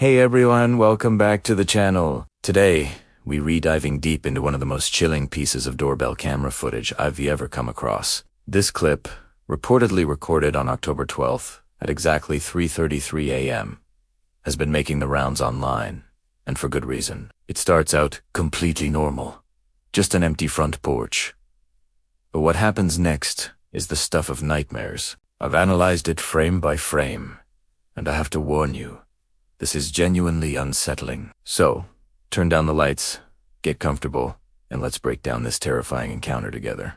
Hey everyone, welcome back to the channel. Today, we re-diving deep into one of the most chilling pieces of doorbell camera footage I've ever come across. This clip, reportedly recorded on October 12th at exactly 3:33 a.m., has been making the rounds online, and for good reason. It starts out completely normal, just an empty front porch. But what happens next is the stuff of nightmares. I've analyzed it frame by frame, and I have to warn you, this is genuinely unsettling. So, turn down the lights, get comfortable, and let's break down this terrifying encounter together.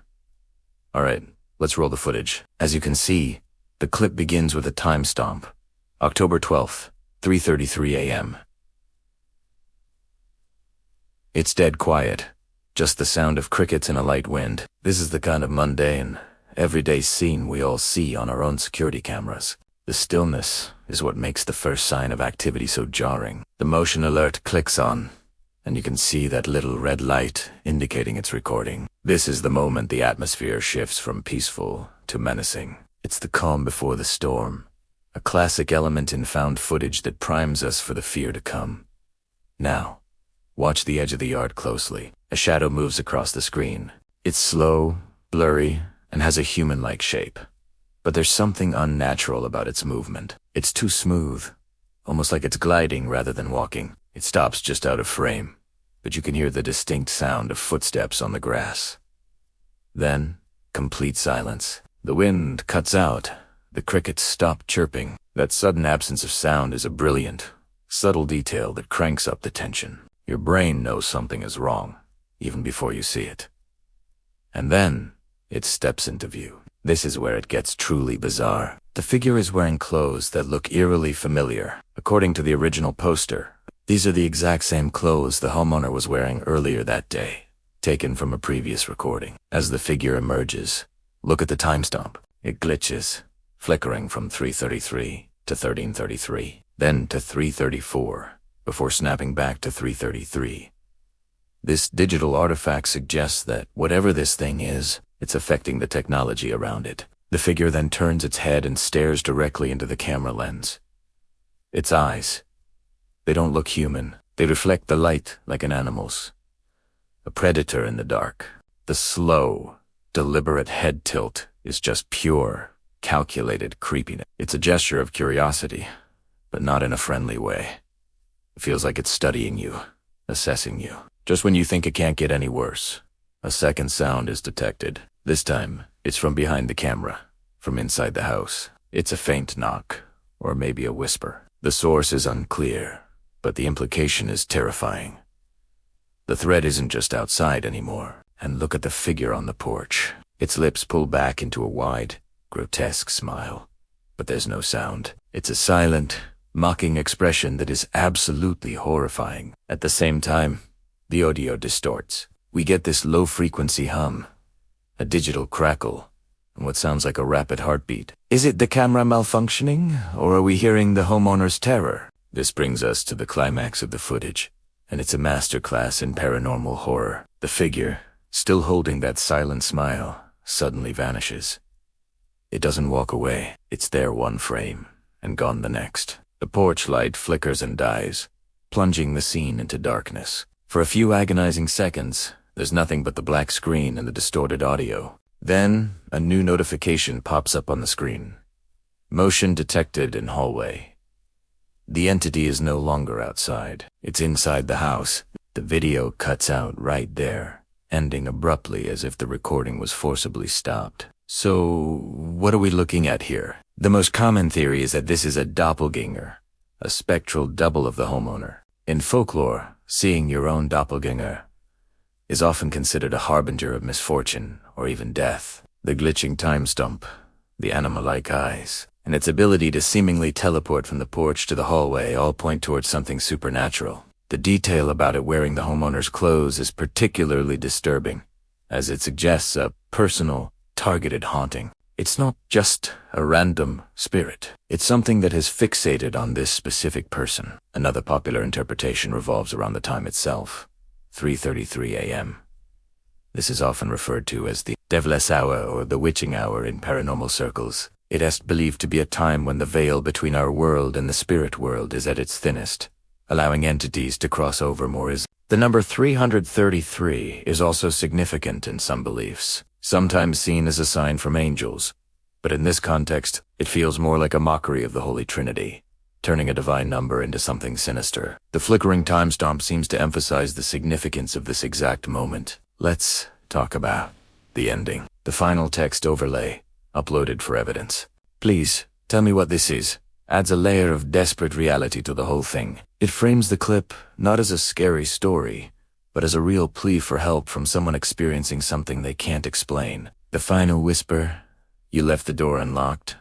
Alright, let's roll the footage. As you can see, the clip begins with a time stamp. October 12th, 3:33 a.m. It's dead quiet, just the sound of crickets and a light wind. This is the kind of mundane, everyday scene we all see on our own security cameras. The stillness is what makes the first sign of activity so jarring. The motion alert clicks on, and you can see that little red light indicating it's recording. This is the moment the atmosphere shifts from peaceful to menacing. It's the calm before the storm, a classic element in found footage that primes us for the fear to come. Now, watch the edge of the yard closely. A shadow moves across the screen. It's slow, blurry, and has a human-like shape. But there's something unnatural about its movement. It's too smooth, almost like it's gliding rather than walking. It stops just out of frame, but you can hear the distinct sound of footsteps on the grass. Then, complete silence. The wind cuts out. The crickets stop chirping. That sudden absence of sound is a brilliant, subtle detail that cranks up the tension. Your brain knows something is wrong, even before you see it. And then, it steps into view. This is where it gets truly bizarre. The figure is wearing clothes that look eerily familiar. According to the original poster, these are the exact same clothes the homeowner was wearing earlier that day, taken from a previous recording. As the figure emerges, look at the timestamp. It glitches, flickering from 3:33 to 13:33, then to 3:34, before snapping back to 3:33. This digital artifact suggests that whatever this thing is, it's affecting the technology around it. The figure then turns its head and stares directly into the camera lens. Its eyes, they don't look human. They reflect the light like an animal's. A predator in the dark. The slow, deliberate head tilt is just pure, calculated creepiness. It's a gesture of curiosity, but not in a friendly way. It feels like it's studying you, assessing you. Just when you think it can't get any worse, a second sound is detected. This time, it's from behind the camera, from inside the house. It's a faint knock, or maybe a whisper. The source is unclear, but the implication is terrifying. The threat isn't just outside anymore. And look at the figure on the porch. Its lips pull back into a wide, grotesque smile. But there's no sound. It's a silent, mocking expression that is absolutely horrifying. At the same time, the audio distorts. We get this low-frequency hum, a digital crackle, and what sounds like a rapid heartbeat. Is it the camera malfunctioning, or are we hearing the homeowner's terror? This brings us to the climax of the footage, and it's a masterclass in paranormal horror. The figure, still holding that silent smile, suddenly vanishes. It doesn't walk away. It's there one frame, and gone the next. The porch light flickers and dies, plunging the scene into darkness. For a few agonizing seconds, there's nothing but the black screen and the distorted audio. Then, a new notification pops up on the screen. Motion detected in hallway. The entity is no longer outside. It's inside the house. The video cuts out right there, ending abruptly as if the recording was forcibly stopped. So, what are we looking at here? The most common theory is that this is a doppelganger, a spectral double of the homeowner. In folklore, seeing your own doppelganger is often considered a harbinger of misfortune or even death. The glitching time stump, the animal-like eyes, and its ability to seemingly teleport from the porch to the hallway all point towards something supernatural. The detail about it wearing the homeowner's clothes is particularly disturbing, as it suggests a personal, targeted haunting. It's not just a random spirit. It's something that has fixated on this specific person. Another popular interpretation revolves around the time itself, 3:33 a.m. This is often referred to as the devil's hour or the witching hour in paranormal circles. It is believed to be a time when the veil between our world and the spirit world is at its thinnest, allowing entities to cross over more easily. The number 333 is also significant in some beliefs, sometimes seen as a sign from angels, but in this context, it feels more like a mockery of the Holy Trinity, turning a divine number into something sinister. The flickering timestamp seems to emphasize the significance of this exact moment. Let's talk about the ending. The final text overlay, uploaded for evidence. Please, tell me what this is. Adds a layer of desperate reality to the whole thing. It frames the clip not as a scary story, but as a real plea for help from someone experiencing something they can't explain. The final whisper, "You left the door unlocked,"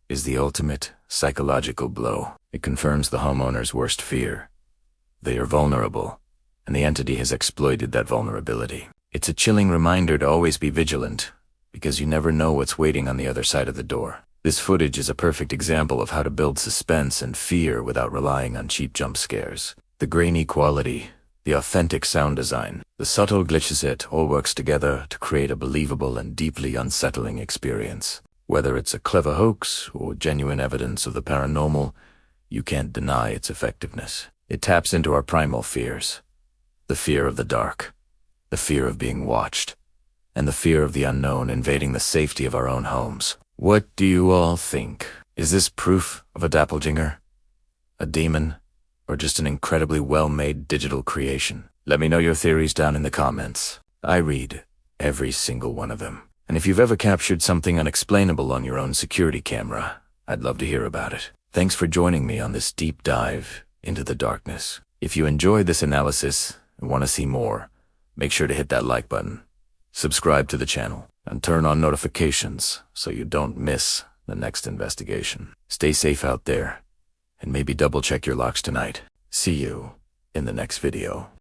is the ultimate psychological blow. It confirms the homeowner's worst fear. They are vulnerable, and the entity has exploited that vulnerability. It's a chilling reminder to always be vigilant, because you never know what's waiting on the other side of the door. This footage is a perfect example of how to build suspense and fear without relying on cheap jump scares. The grainy quality, the authentic sound design, the subtle glitches, it all works together to create a believable and deeply unsettling experience. Whether it's a clever hoax or genuine evidence of the paranormal, you can't deny its effectiveness. It taps into our primal fears. The fear of the dark, the fear of being watched, and the fear of the unknown invading the safety of our own homes. What do you all think? Is this proof of a doppelganger, a demon, or just an incredibly well-made digital creation? Let me know your theories down in the comments. I read every single one of them. And if you've ever captured something unexplainable on your own security camera, I'd love to hear about it. Thanks for joining me on this deep dive into the darkness. If you enjoyed this analysis and want to see more, make sure to hit that like button, subscribe to the channel, and turn on notifications so you don't miss the next investigation. Stay safe out there, and maybe double check your locks tonight. See you in the next video.